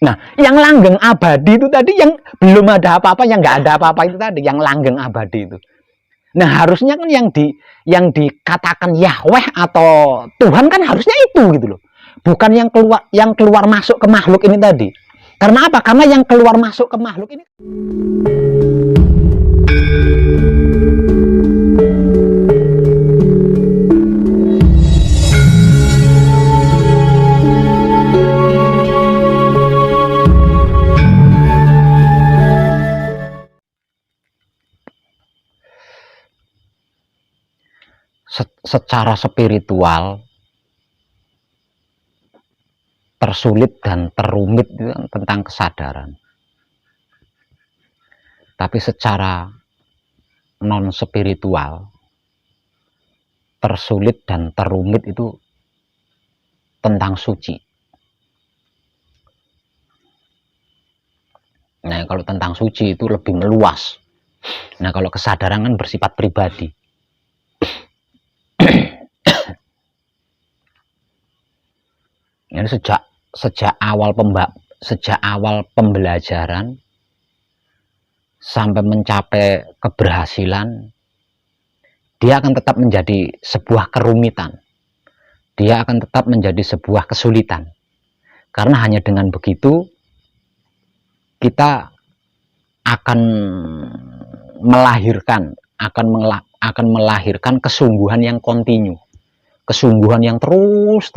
Nah, yang langgeng abadi itu tadi, yang belum ada apa-apa, yang nggak ada apa-apa itu tadi, yang langgeng abadi itu. Nah, harusnya kan yang dikatakan Yahweh atau Tuhan kan harusnya itu gitu loh. Bukan yang keluar masuk ke makhluk ini tadi. Karena apa? Karena yang keluar masuk ke makhluk ini secara spiritual tersulit dan terumit tentang kesadaran. Tapi secara non spiritual tersulit dan terumit itu tentang suci. Nah, kalau tentang suci itu lebih meluas. Nah, kalau kesadaran kan bersifat pribadi. Ini sejak awal pembelajaran sampai mencapai keberhasilan, dia akan tetap menjadi sebuah kerumitan. Dia akan tetap menjadi sebuah kesulitan. Karena hanya dengan begitu kita akan melahirkan kesungguhan yang kontinu, kesungguhan yang terus.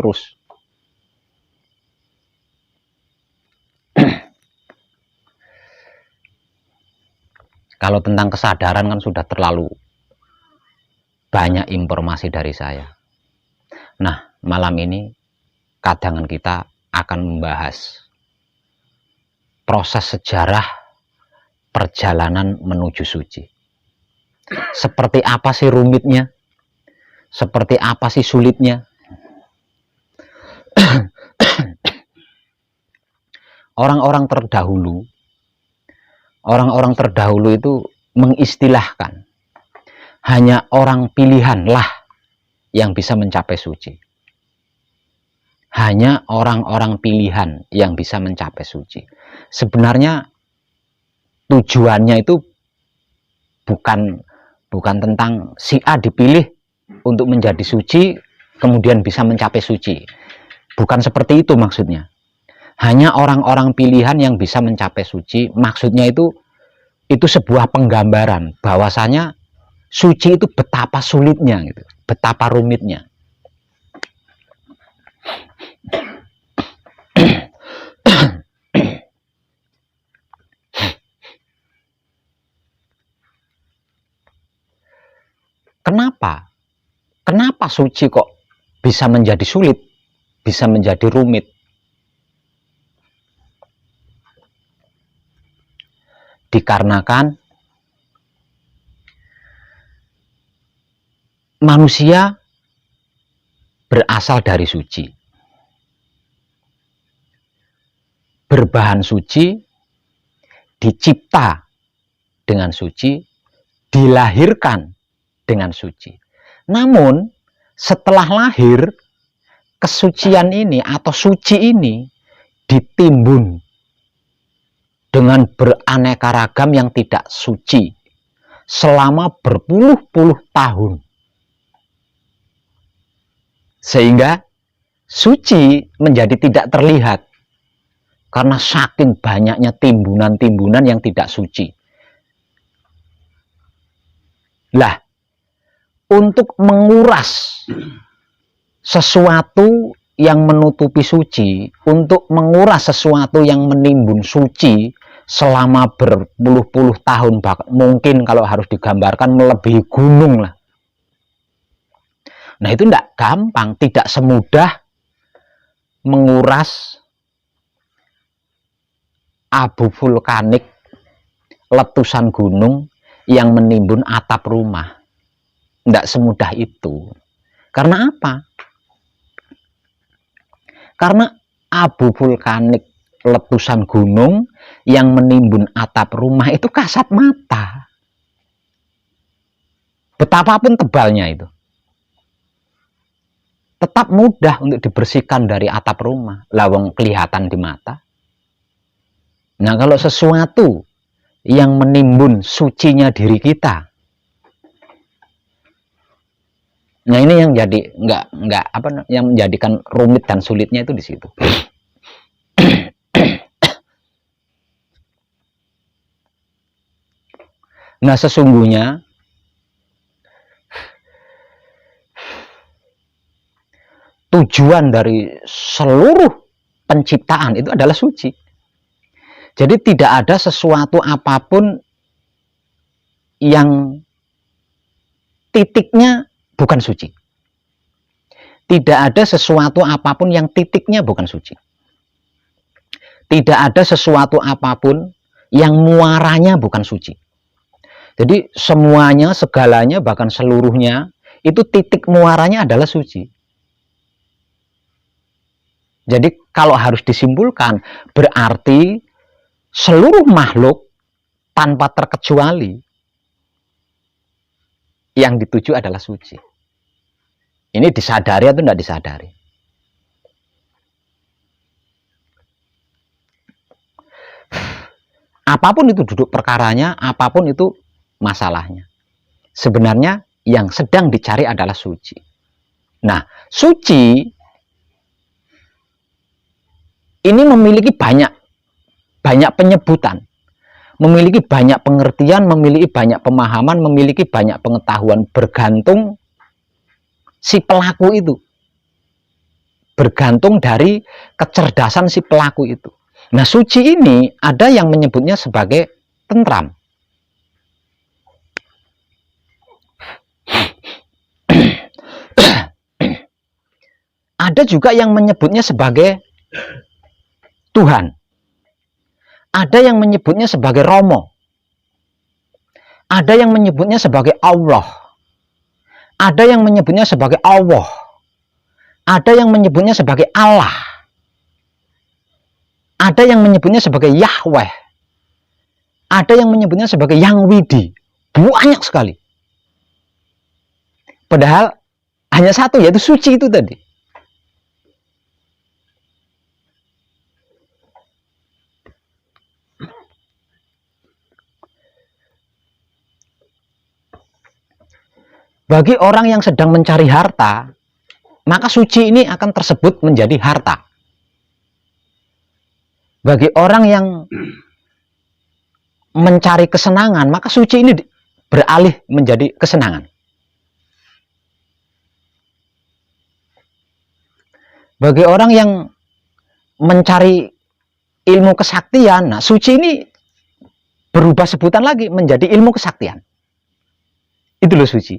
Kalau tentang kesadaran kan sudah terlalu banyak informasi dari saya. Nah, malam ini kadangan kita akan membahas proses sejarah perjalanan menuju suci. Seperti apa sih rumitnya? Seperti apa sih sulitnya? Orang-orang terdahulu itu mengistilahkan hanya orang pilihanlah yang bisa mencapai suci. Hanya orang-orang pilihan yang bisa mencapai suci. Sebenarnya tujuannya itu bukan tentang si A dipilih untuk menjadi suci kemudian bisa mencapai suci. Bukan seperti itu maksudnya. Hanya orang-orang pilihan yang bisa mencapai suci. Maksudnya itu sebuah penggambaran bahwasanya suci itu betapa sulitnya gitu, betapa rumitnya. Kenapa suci kok bisa menjadi sulit, bisa menjadi rumit? Dikarenakan manusia berasal dari suci, berbahan suci, dicipta dengan suci, dilahirkan dengan suci. Namun setelah lahir, kesucian ini atau suci ini ditimbun dengan beraneka ragam yang tidak suci selama berpuluh-puluh tahun. Sehingga suci menjadi tidak terlihat karena saking banyaknya timbunan-timbunan yang tidak suci. Lah, untuk menguras sesuatu yang menutupi suci, untuk menguras sesuatu yang menimbun suci selama berpuluh-puluh tahun, mungkin kalau harus digambarkan melebihi gunung lah. Nah, itu tidak gampang, tidak semudah menguras abu vulkanik, letusan gunung yang menimbun atap rumah. Tidak semudah itu. Karena apa? Karena abu vulkanik, letusan gunung yang menimbun atap rumah itu kasat mata. Betapapun tebalnya itu, tetap mudah untuk dibersihkan dari atap rumah. Lawang kelihatan di mata. Nah, kalau sesuatu yang menimbun sucinya diri kita, nah ini yang jadi nggak apa yang menjadikan rumit dan sulitnya itu di situ. Nah, sesungguhnya tujuan dari seluruh penciptaan itu adalah suci. Jadi tidak ada sesuatu apapun yang titiknya bukan suci. Tidak ada sesuatu apapun yang titiknya bukan suci. Tidak ada sesuatu apapun yang muaranya bukan suci. Jadi semuanya, segalanya, bahkan seluruhnya, itu titik muaranya adalah suci. Jadi kalau harus disimpulkan, berarti seluruh makhluk tanpa terkecuali yang dituju adalah suci. Ini disadari atau tidak disadari? Apapun itu duduk perkaranya, apapun itu masalahnya. Sebenarnya yang sedang dicari adalah suci. Nah, suci ini memiliki banyak penyebutan, memiliki banyak pengertian, memiliki banyak pemahaman, memiliki banyak pengetahuan, bergantung si pelaku itu, bergantung dari kecerdasan si pelaku itu. Nah, suci ini ada yang menyebutnya sebagai tentram. Ada juga yang menyebutnya sebagai Tuhan. Ada yang menyebutnya sebagai Romo. Ada yang menyebutnya sebagai Allah. Ada yang menyebutnya sebagai Allah. Ada yang menyebutnya sebagai Allah. Ada yang menyebutnya sebagai Yahweh. Ada yang menyebutnya sebagai Yang Widi. Banyak sekali. Padahal hanya satu, yaitu suci itu tadi. Bagi orang yang sedang mencari harta, maka suci ini akan tersebut menjadi harta. Bagi orang yang mencari kesenangan, maka suci ini beralih menjadi kesenangan. Bagi orang yang mencari ilmu kesaktian, nah suci ini berubah sebutan lagi menjadi ilmu kesaktian. Itu loh suci.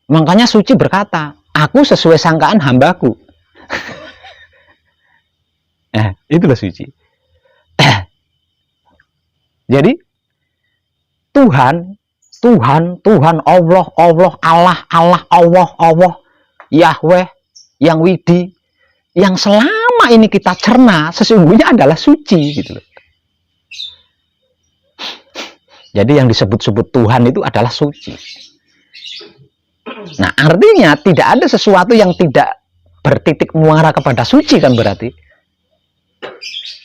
Makanya suci berkata, aku sesuai sangkaan hambaku. Itulah suci. Jadi Tuhan, Allah, Allah, Yahweh, Yang Widi, yang selama ini kita cerna sesungguhnya adalah suci gitu loh. Jadi yang disebut-sebut Tuhan itu adalah suci. Nah, artinya tidak ada sesuatu yang tidak bertitik muara kepada suci, kan berarti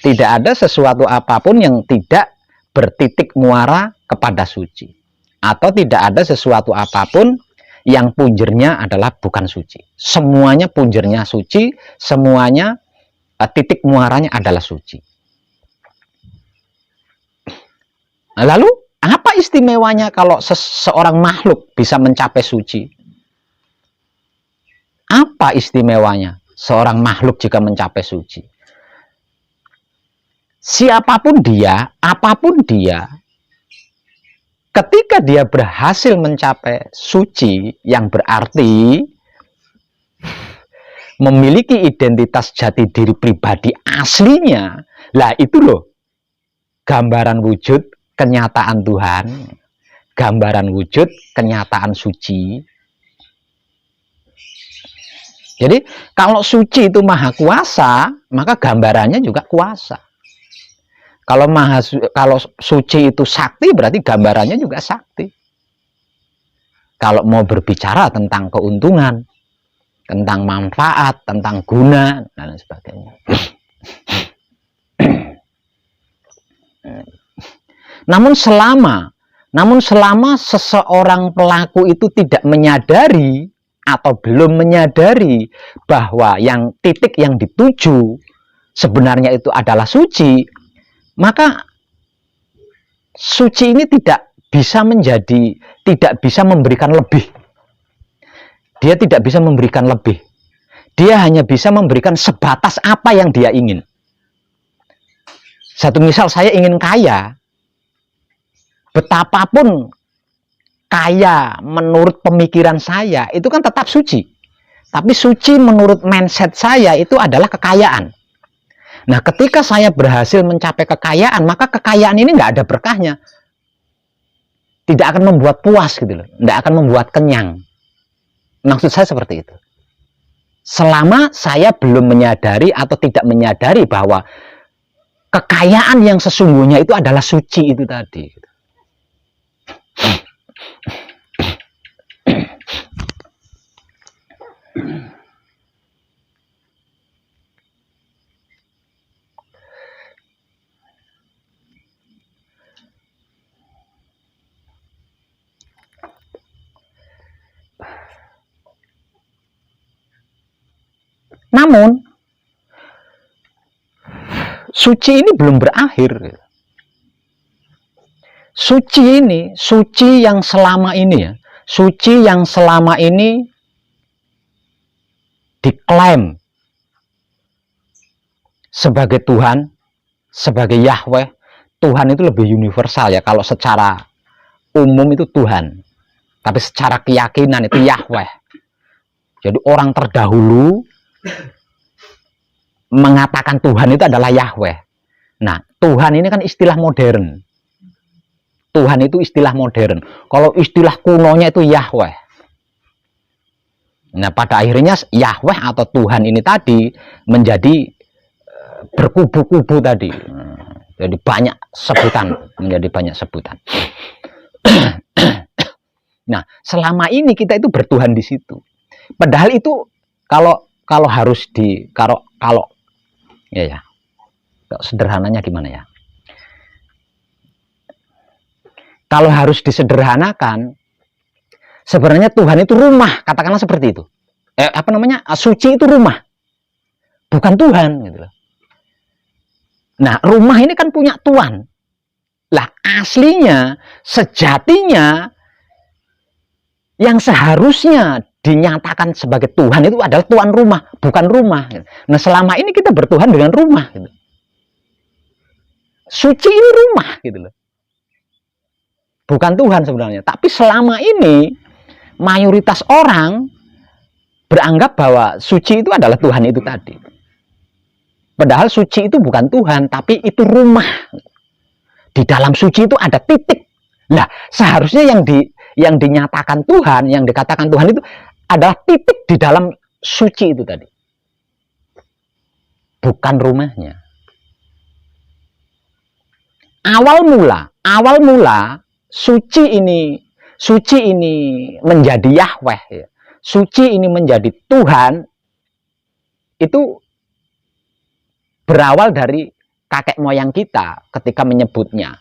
tidak ada sesuatu apapun yang tidak bertitik muara kepada suci, atau tidak ada sesuatu apapun yang punjernya adalah bukan suci. Semuanya punjernya suci, semuanya titik muaranya adalah suci. Lalu apa istimewanya kalau seorang makhluk bisa mencapai suci? Apa istimewanya seorang makhluk jika mencapai suci? Siapapun dia, apapun dia, ketika dia berhasil mencapai suci, yang berarti memiliki identitas jati diri pribadi aslinya, lah itu loh gambaran wujud kenyataan Tuhan, gambaran wujud kenyataan suci. Jadi kalau suci itu maha kuasa, maka gambarannya juga kuasa. Kalau suci itu sakti, berarti gambarannya juga sakti. Kalau mau berbicara tentang keuntungan, tentang manfaat, tentang guna, dan lain sebagainya. Namun selama seseorang pelaku itu tidak menyadari atau belum menyadari bahwa yang titik yang dituju sebenarnya itu adalah suci, maka suci ini tidak bisa memberikan lebih. Dia tidak bisa memberikan lebih. Dia hanya bisa memberikan sebatas apa yang dia ingin. Satu misal, saya ingin kaya. Betapapun kaya menurut pemikiran saya, itu kan tetap suci. Tapi suci menurut mindset saya itu adalah kekayaan. Nah, ketika saya berhasil mencapai kekayaan, maka kekayaan ini nggak ada berkahnya. Tidak akan membuat puas gitu loh. Nggak akan membuat kenyang. Maksud saya seperti itu. Selama saya belum menyadari atau tidak menyadari bahwa kekayaan yang sesungguhnya itu adalah suci itu tadi. Namun, suci ini belum berakhir. Suci yang selama ini ya, suci yang selama ini diklaim sebagai Tuhan, sebagai Yahweh. Tuhan itu lebih universal ya, kalau secara umum itu Tuhan, tapi secara keyakinan itu Yahweh. Jadi orang terdahulu mengatakan Tuhan itu adalah Yahweh. Nah, Tuhan ini kan istilah modern. Tuhan itu istilah modern. Kalau istilah kunonya itu Yahweh. Nah, pada akhirnya Yahweh atau Tuhan ini tadi menjadi berkubu-kubu tadi. Jadi banyak sebutan, menjadi banyak sebutan. Nah, selama ini kita itu bertuhan di situ. Padahal itu kalau harus sederhananya gimana ya? Kalau harus disederhanakan, sebenarnya Tuhan itu rumah, katakanlah seperti itu. Suci itu rumah, bukan Tuhan, gitu loh. Nah, rumah ini kan punya tuan. Lah, aslinya, sejatinya, yang seharusnya dinyatakan sebagai Tuhan itu adalah tuan rumah, bukan rumah. Nah, selama ini kita bertuhan dengan rumah. Gitu. Suci ini rumah, gitu loh. Bukan Tuhan sebenarnya. Tapi selama ini mayoritas orang beranggap bahwa suci itu adalah Tuhan itu tadi. Padahal suci itu bukan Tuhan, tapi itu rumah. Di dalam suci itu ada titik. Nah, seharusnya yang dinyatakan Tuhan, yang dikatakan Tuhan itu adalah titik di dalam suci itu tadi. Bukan rumahnya. Awal mula suci ini menjadi Yahweh, ya. Suci ini menjadi Tuhan, itu berawal dari kakek moyang kita ketika menyebutnya.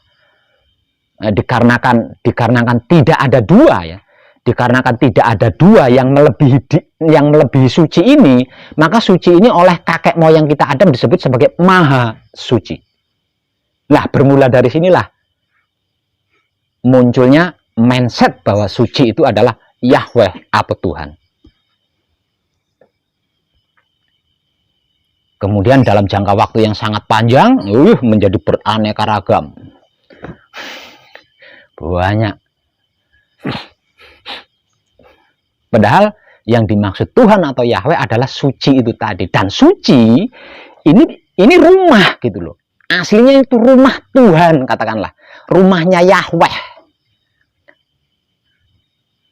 Dikarenakan tidak ada dua ya, dikarenakan tidak ada dua yang melebihi suci ini, maka suci ini oleh kakek moyang kita Adam disebut sebagai maha suci. Nah, bermula dari sinilah munculnya mindset bahwa suci itu adalah Yahweh atau Tuhan. Kemudian dalam jangka waktu yang sangat panjang, menjadi beraneka ragam. Banyak. Padahal yang dimaksud Tuhan atau Yahweh adalah suci itu tadi. Dan suci ini rumah gitu loh. Aslinya itu rumah Tuhan, katakanlah. Rumahnya Yahweh.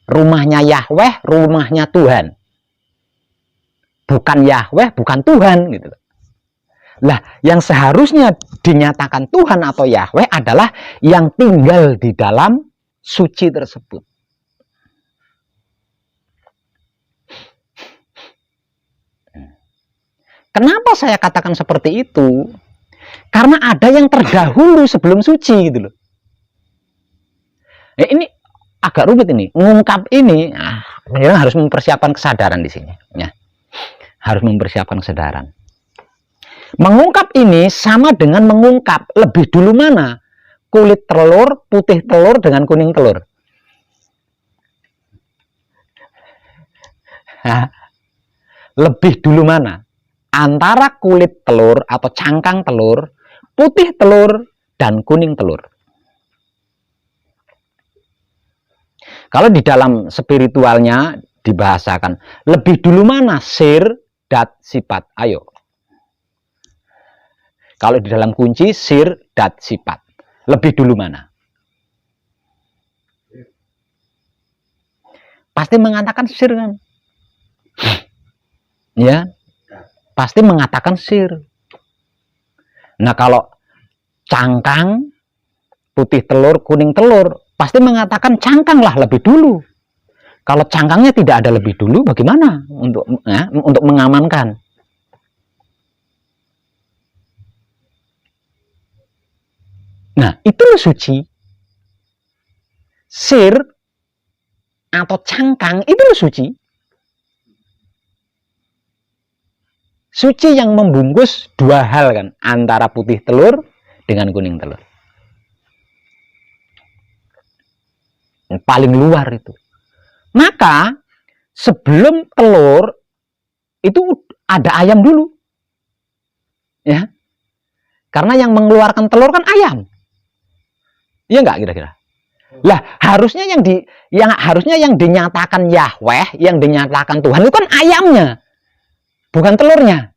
Rumahnya Yahweh, rumahnya Tuhan. Bukan Yahweh, bukan Tuhan gitu loh. Lah, yang seharusnya dinyatakan Tuhan atau Yahweh adalah yang tinggal di dalam suci tersebut. Kenapa saya katakan seperti itu? Karena ada yang terdahulu sebelum suci gitu loh. Ini agak rumit ini. Mengungkap ini, harus mempersiapkan kesadaran di sini. Ya. Harus mempersiapkan kesadaran. Mengungkap ini sama dengan mengungkap lebih dulu mana kulit telur, putih telur dengan kuning telur. Lebih dulu mana antara kulit telur atau cangkang telur, putih telur, dan kuning telur. Kalau di dalam spiritualnya dibahasakan, lebih dulu mana sir, dat, sifat. Ayo. Kalau di dalam kunci, sir, dat, sifat. Lebih dulu mana? Pasti mengatakan sir kan? Ya, pasti mengatakan sir. Nah, kalau cangkang, putih telur, kuning telur, pasti mengatakan cangkang lah lebih dulu. Kalau cangkangnya tidak ada lebih dulu, bagaimana untuk mengamankan? Nah, itu suci. Sir atau cangkang itu suci. Suci yang membungkus dua hal kan, antara putih telur dengan kuning telur. Paling luar itu. Maka sebelum telur itu ada ayam dulu. Ya. Karena yang mengeluarkan telur kan ayam. Iya enggak kira-kira? Lah, harusnya yang dinyatakan Yahweh, yang dinyatakan Tuhan itu kan ayamnya. Bukan telurnya.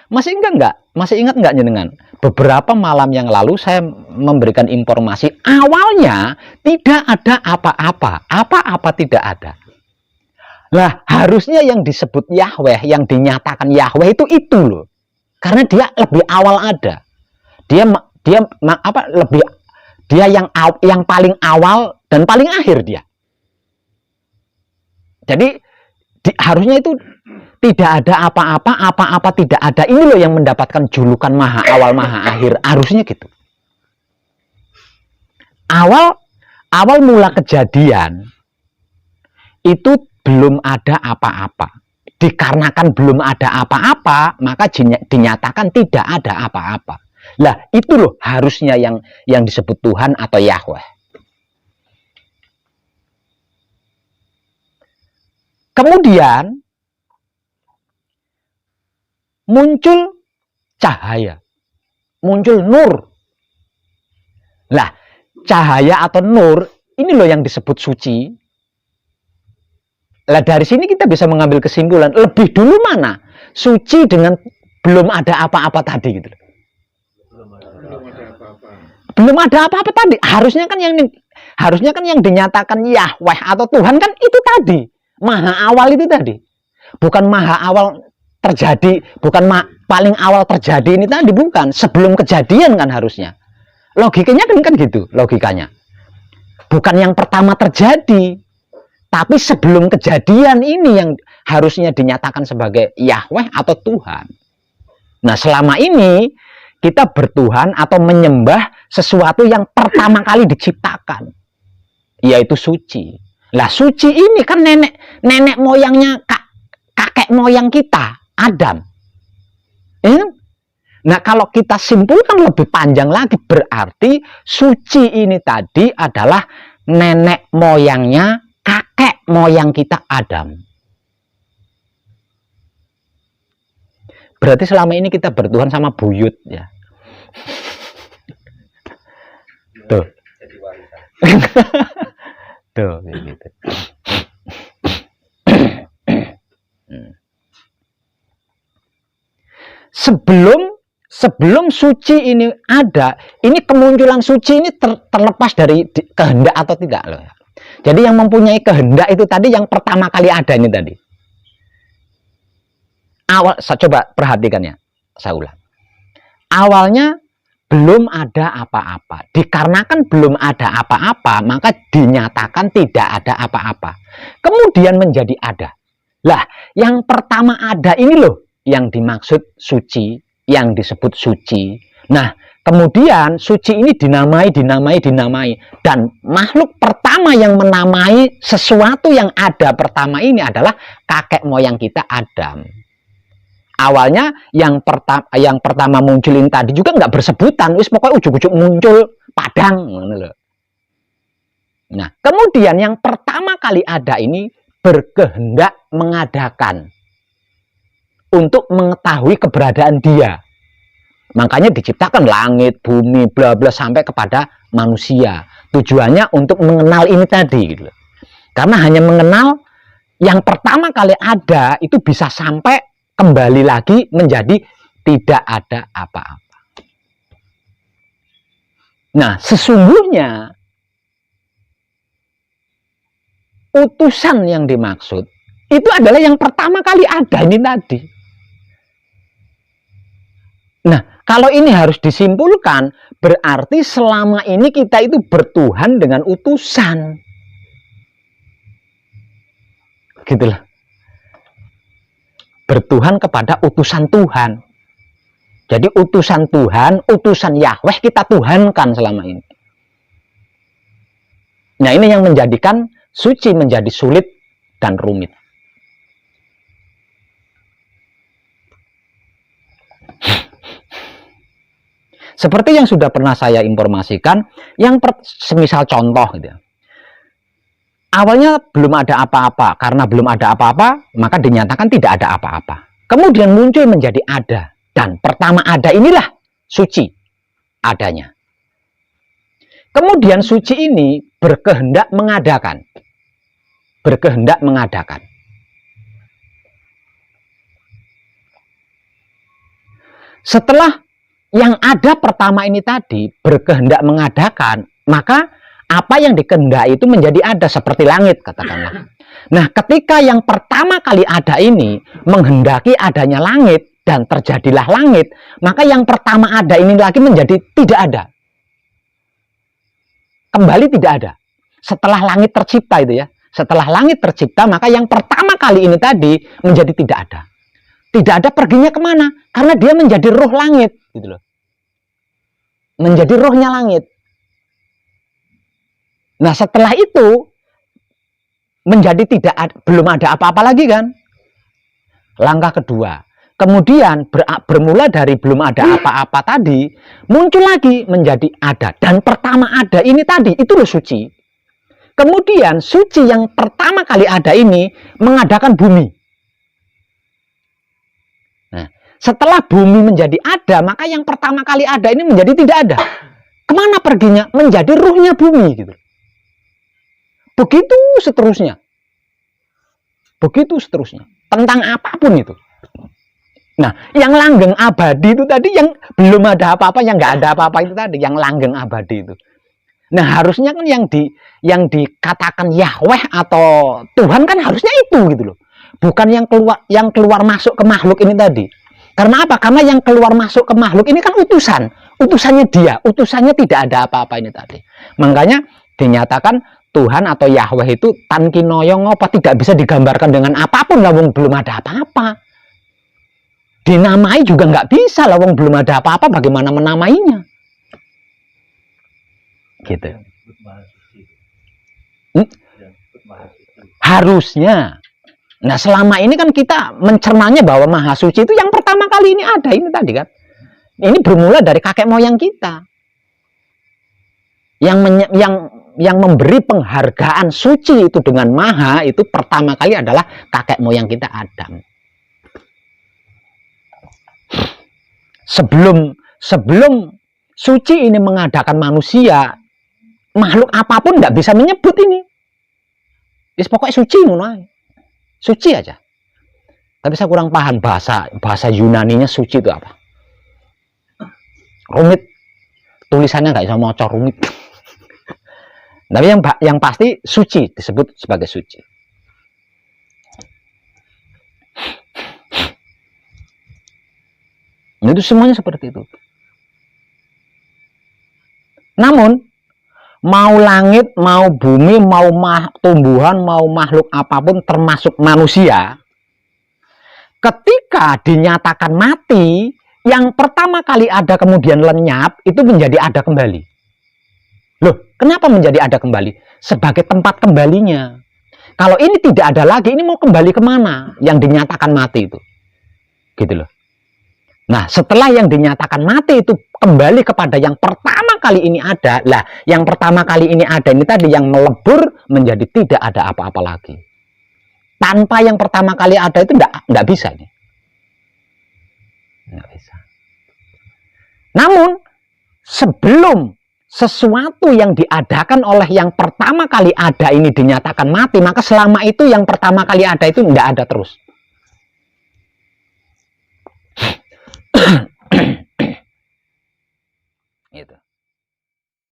Masih ingat enggak jenengan? Beberapa malam yang lalu saya memberikan informasi, awalnya tidak ada apa-apa. Apa-apa tidak ada. Lah, harusnya yang disebut Yahweh, yang dinyatakan Yahweh itu loh. Karena dia lebih awal ada. Dia yang paling awal dan paling akhir dia. Jadi harusnya itu tidak ada apa-apa tidak ada. Ini loh yang mendapatkan julukan maha awal maha akhir. Harusnya gitu. Awal mula kejadian itu belum ada apa-apa. Dikarenakan belum ada apa-apa, maka dinyatakan tidak ada apa-apa. Lah, itu loh harusnya yang disebut Tuhan atau Yahweh. Kemudian muncul cahaya, muncul nur. Lah, cahaya atau nur ini loh yang disebut suci. Lah, dari sini kita bisa mengambil kesimpulan lebih dulu mana suci dengan belum ada apa-apa tadi gitu. Belum ada apa-apa tadi. Harusnya kan yang dinyatakan Yahweh atau Tuhan kan itu tadi. Maha awal itu tadi. Bukan maha awal terjadi, bukan paling awal terjadi ini tadi, bukan. Sebelum kejadian kan harusnya. Logikanya kan gitu, logikanya. Bukan yang pertama terjadi, tapi sebelum kejadian ini yang harusnya dinyatakan sebagai Yahweh atau Tuhan. Nah, selama ini kita bertuhan atau menyembah sesuatu yang pertama kali diciptakan, yaitu suci. Lah, suci ini kan nenek moyangnya, kakek moyang kita, Adam. Nah, kalau kita simpulkan lebih panjang lagi, berarti suci ini tadi adalah nenek moyangnya kakek moyang kita, Adam. Berarti selama ini kita bertuhan sama buyut ya. Tuh. Tuh, gitu. Sebelum suci ini ada, ini kemunculan suci ini terlepas dari kehendak atau tidak loh. Jadi yang mempunyai kehendak itu tadi yang pertama kali ada ini tadi. Saya coba perhatikan ya, saya ulang. Awalnya belum ada apa-apa. Dikarenakan belum ada apa-apa, maka dinyatakan tidak ada apa-apa. Kemudian menjadi ada. Lah, yang pertama ada ini loh yang dimaksud suci, yang disebut suci. Nah, kemudian suci ini dinamai dan makhluk pertama yang menamai sesuatu yang ada pertama ini adalah kakek moyang kita Adam. Awalnya yang pertama muncul ini tadi juga nggak bersebutan, wis pokoknya ujuk-ujuk muncul padang. Nah, kemudian yang pertama kali ada ini berkehendak mengadakan untuk mengetahui keberadaan dia. Makanya diciptakan langit, bumi, bla bla sampai kepada manusia. Tujuannya untuk mengenal ini tadi gitu. Karena hanya mengenal yang pertama kali ada itu bisa sampai kembali lagi menjadi tidak ada apa-apa. Nah, sesungguhnya utusan yang dimaksud itu adalah yang pertama kali ada ini tadi. Nah, kalau ini harus disimpulkan, berarti selama ini kita itu bertuhan dengan utusan. Gitulah. Bertuhan kepada utusan Tuhan. Jadi utusan Tuhan, utusan Yahweh kita tuhankan selama ini. Nah, ini yang menjadikan suci menjadi sulit dan rumit. Seperti yang sudah pernah saya informasikan, semisal contoh gitu ya. Awalnya belum ada apa-apa, karena belum ada apa-apa, maka dinyatakan tidak ada apa-apa. Kemudian muncul menjadi ada, dan pertama ada inilah suci adanya. Kemudian suci ini berkehendak mengadakan. Berkehendak mengadakan. Setelah yang ada pertama ini tadi berkehendak mengadakan, maka apa yang dikehendaki itu menjadi ada seperti langit katakanlah. Nah, ketika yang pertama kali ada ini menghendaki adanya langit dan terjadilah langit, maka yang pertama ada ini lagi menjadi tidak ada. Kembali tidak ada. Setelah langit tercipta itu ya. Setelah langit tercipta, maka yang pertama kali ini tadi menjadi tidak ada. Tidak ada perginya kemana? Karena dia menjadi roh langit gitu loh. Menjadi rohnya langit. Nah, setelah itu menjadi belum ada apa-apa lagi kan? Langkah kedua. Kemudian bermula dari belum ada apa-apa tadi, muncul lagi menjadi ada. Dan pertama ada ini tadi, itu loh suci. Kemudian suci yang pertama kali ada ini mengadakan bumi. Nah, setelah bumi menjadi ada, maka yang pertama kali ada ini menjadi tidak ada. Kemana perginya? Menjadi ruhnya bumi gitu. Begitu seterusnya. Begitu seterusnya. Tentang apapun itu. Nah, yang langgeng abadi itu tadi yang belum ada apa-apa, yang nggak ada apa-apa itu tadi, yang langgeng abadi itu. Nah, harusnya kan yang dikatakan Yahweh atau Tuhan kan harusnya itu gitu loh. Bukan yang keluar masuk ke makhluk ini tadi. Karena apa? Karena yang keluar masuk ke makhluk ini kan utusan. Utusannya dia, utusannya tidak ada apa-apa ini tadi. Makanya dinyatakan Tuhan atau Yahweh itu tankinoyong apa tidak bisa digambarkan dengan apapun lah, wong belum ada apa-apa. Dinamai juga nggak bisa lah, wong belum ada apa-apa, bagaimana menamainya? Gitu. Harusnya. Nah, selama ini kan kita mencermanya bahwa Maha Suci itu yang pertama kali ini ada ini tadi kan. Ini bermula dari kakek moyang kita. Yang memberi penghargaan suci itu dengan Maha itu pertama kali adalah kakek moyang kita Adam. Sebelum suci ini mengadakan manusia, makhluk apapun nggak bisa menyebut ini. Pokoknya suci mulai. Suci aja. Tapi saya kurang paham bahasa Yunaninya suci itu apa. Rumit. Tulisannya nggak bisa maca rumit. Tapi yang pasti suci disebut sebagai suci. Itu semuanya seperti itu. Namun mau langit, mau bumi, mau tumbuhan, mau makhluk apapun termasuk manusia, ketika dinyatakan mati, yang pertama kali ada kemudian lenyap, itu menjadi ada kembali. Loh, kenapa menjadi ada kembali? Sebagai tempat kembalinya. Kalau ini tidak ada lagi, ini mau kembali kemana? Yang dinyatakan mati itu. Gitu loh. Nah, setelah yang dinyatakan mati itu kembali kepada yang pertama kali ini ada. Lah, yang pertama kali ini ada ini tadi yang melebur menjadi tidak ada apa-apa lagi. Tanpa yang pertama kali ada itu enggak bisa nih. Enggak bisa. Namun, sebelum sesuatu yang diadakan oleh yang pertama kali ada ini dinyatakan mati, maka selama itu yang pertama kali ada itu enggak ada terus.